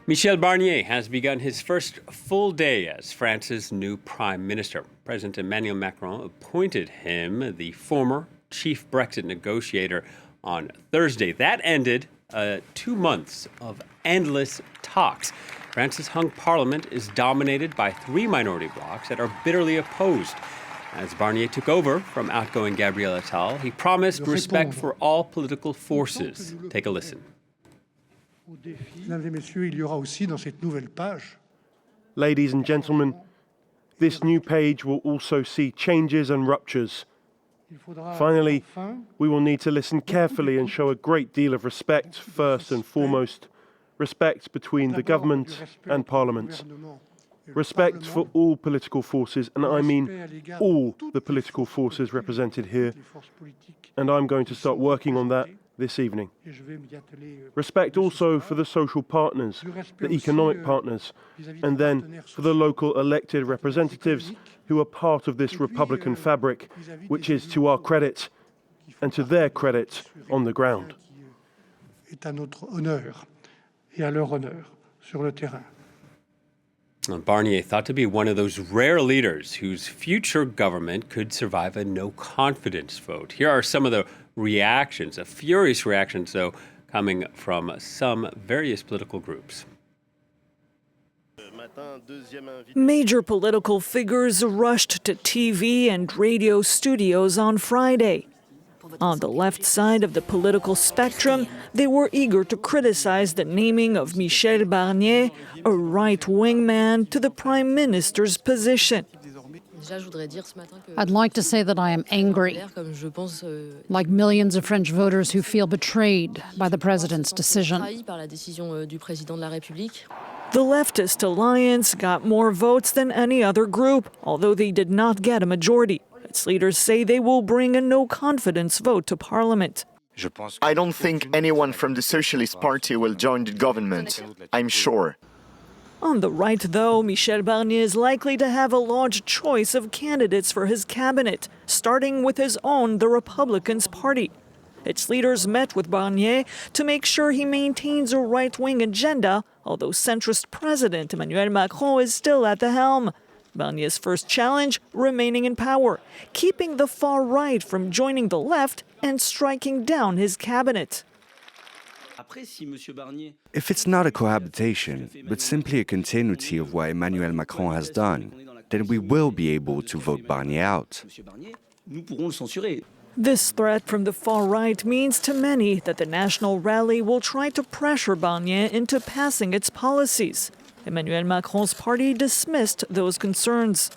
Michel Barnier has begun his first full day as France's new Prime Minister. President Emmanuel Macron appointed him the former chief Brexit negotiator on Thursday. That ended 2 months of endless talks. France's hung parliament is dominated by 3 minority blocs that are bitterly opposed. As Barnier took over from outgoing Gabriel Attal, he promised respect for all political forces. Take a listen. Ladies and gentlemen, this new page will also see changes and ruptures. Finally, we will need to listen carefully and show a great deal of respect, first and foremost. Respect between the government and parliament. Respect for all political forces, and I mean all the political forces represented here. And I'm going to start working on that this evening. Respect also for the social partners, the economic partners, and then for the local elected representatives who are part of this Republican fabric, which is to our credit and to their credit on the ground. Barnier thought to be one of those rare leaders whose future government could survive a no-confidence vote. Here are some of the reactions, furious reactions, though, coming from some various political groups. Major political figures rushed to TV and radio studios on Friday. On the left side of the political spectrum, they were eager to criticize the naming of Michel Barnier, a right-wing man, to the Prime Minister's position. I'd like to say that I am angry, like millions of French voters who feel betrayed by the president's decision. The leftist alliance got more votes than any other group, although they did not get a majority. Its leaders say they will bring a no-confidence vote to Parliament. I don't think anyone from the Socialist Party will join the government, I'm sure. On the right, though, Michel Barnier is likely to have a large choice of candidates for his cabinet, starting with his own, the Republicans' party. Its leaders met with Barnier to make sure he maintains a right-wing agenda, although centrist President Emmanuel Macron is still at the helm. Barnier's first challenge, remaining in power, keeping the far right from joining the left and striking down his cabinet. If it's not a cohabitation, but simply a continuity of what Emmanuel Macron has done, then we will be able to vote Barnier out. This threat from the far right means to many that the National Rally will try to pressure Barnier into passing its policies. Emmanuel Macron's party dismissed those concerns.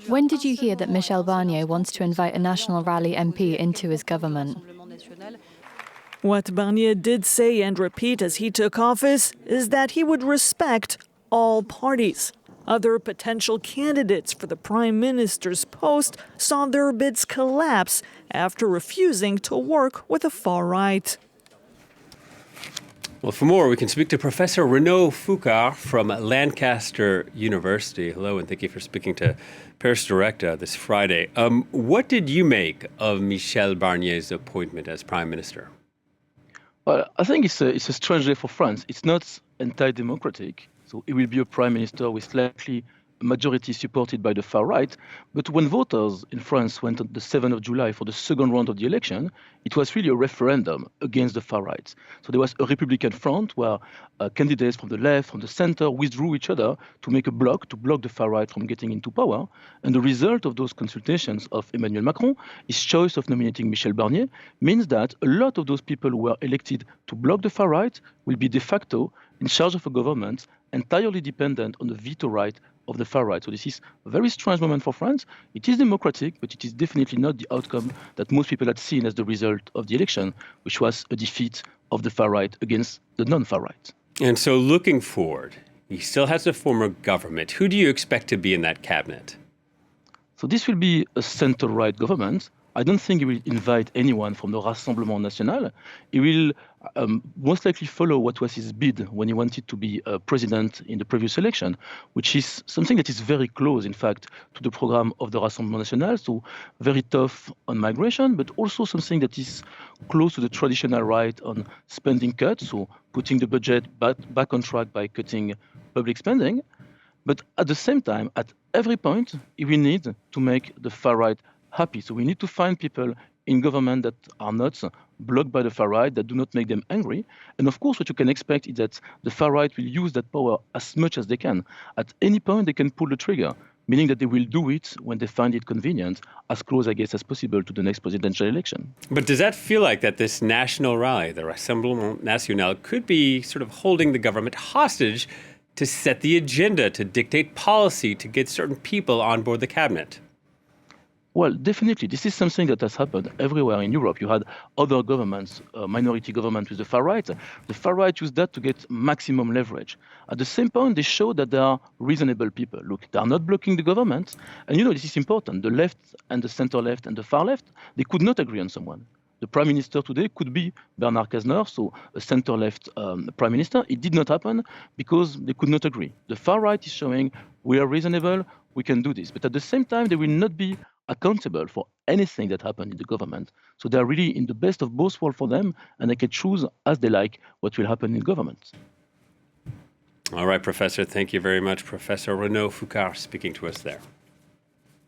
When did you hear that Michel Barnier wants to invite a National Rally MP into his government? What Barnier did say and repeat as he took office is that he would respect all parties. Other potential candidates for the Prime Minister's post saw their bids collapse after refusing to work with the far right. Well, for more, we can speak to Professor Renaud Foucart from Lancaster University. Hello, and thank you for speaking to Paris Direct this Friday. What did you make of Michel Barnier's appointment as Prime Minister? Well, I think it's a strange day for France. It's not anti-democratic, so it will be a Prime Minister with likely a majority supported by the far right. But when voters in France went on the 7th of July for the second round of the election, it was really a referendum against the far right. So there was a Republican front where candidates from the left, from the center, withdrew each other to make a bloc, to block the far right from getting into power. And the result of those consultations of Emmanuel Macron, his choice of nominating Michel Barnier, means that a lot of those people who were elected to block the far right will be de facto in charge of a government entirely dependent on the veto right of the far right. So this is a very strange moment for France. It is democratic, but it is definitely not the outcome that most people had seen as the result of the election, which was a defeat of the far right against the non-far right. And so looking forward, he still has a former government. Who do you expect to be in that cabinet? So this will be a center-right government I don't think he will invite anyone from the Rassemblement National. He will most likely follow what was his bid when he wanted to be president in the previous election, which is something that is very close, in fact, to the program of the Rassemblement National, so very tough on migration, but also something that is close to the traditional right on spending cuts, so putting the budget back on track by cutting public spending. But at the same time, at every point, we need to make the far right happy. So we need to find people in government that are not blocked by the far right, that do not make them angry. And of course, what you can expect is that the far right will use that power as much as they can. At any point, they can pull the trigger, meaning that they will do it when they find it convenient, as close, I guess, as possible to the next presidential election. But does that feel like that this national rally, the Rassemblement National, could be sort of holding the government hostage to set the agenda, to dictate policy, to get certain people on board the cabinet? Well, definitely. This is something that has happened everywhere in Europe. You had other governments, minority governments with the far right. The far right used that to get maximum leverage. At the same point, they show that they are reasonable people. Look, they are not blocking the government. And this is important. The left and the center left and the far left, they could not agree on someone. The prime minister today could be Bernard Cazeneuve, so a center-left prime minister. It did not happen because they could not agree. The far right is showing we are reasonable, we can do this. But at the same time, they will not be accountable for anything that happened in the government. So they are really in the best of both worlds for them, and they can choose as they like what will happen in government. All right, Professor. Thank you very much. Professor Renaud Foucart speaking to us there.